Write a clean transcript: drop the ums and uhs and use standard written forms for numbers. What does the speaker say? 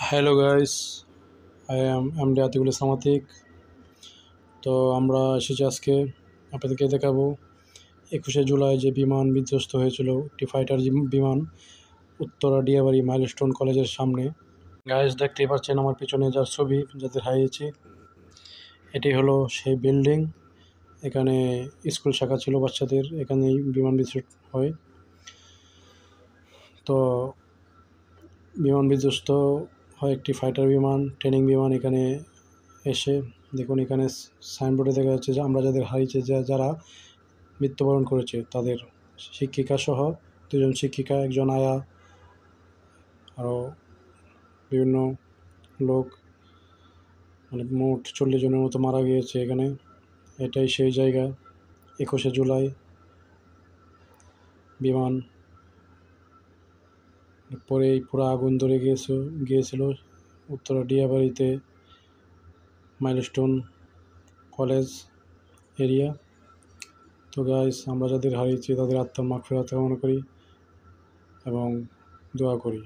Hello guys, I am MD Atikul Islam Atik. তো আমরা এসেছি আজকে আপনাদেরকে দেখাবো 21শে জুলাই যে বিমান বিধ্বস্ত হয়েছিল, একটি ফাইটার বিমান উত্তরা ডিয়াবাড়ি মাইলস্টোন কলেজের সামনে। গাইস, দেখতেই পাচ্ছেন আমার পিছনে যার ছবি, যাদের হারিয়েছি, এটি হলো সেই বিল্ডিং। এখানে স্কুল শাখা ছিল বাচ্চাদের, এখানেই বিমান বিধ্বস্ত হয়। তো বিমান বিধ্বস্ত হয় একটি ফাইটার বিমান, ট্রেনিং বিমান। এখানে এসে দেখুন, এখানে সাইনবোর্ডে দেখা যাচ্ছে যে আমরা যাদের হারিয়েছে, যারা মৃত্যুবরণ করেছে, তাদের শিক্ষিকা সহ 2জন শিক্ষিকা, একজন আয়া, আরও বিভিন্ন লোক, মানে মোট 40 জনের মতো মারা গিয়েছে এখানে। এটাই সেই জায়গা, 21শে জুলাই বিমান পরেই পুরো আগুন ধরে গিয়েছিল উত্তরা ডিয়াবাড়িতে মাইলস্টোন কলেজ এরিয়া। তো গাইস, আমরা যাদের হারিয়েছি তাদের আত্মার মাগফিরাত কামনা করি এবং দোয়া করি।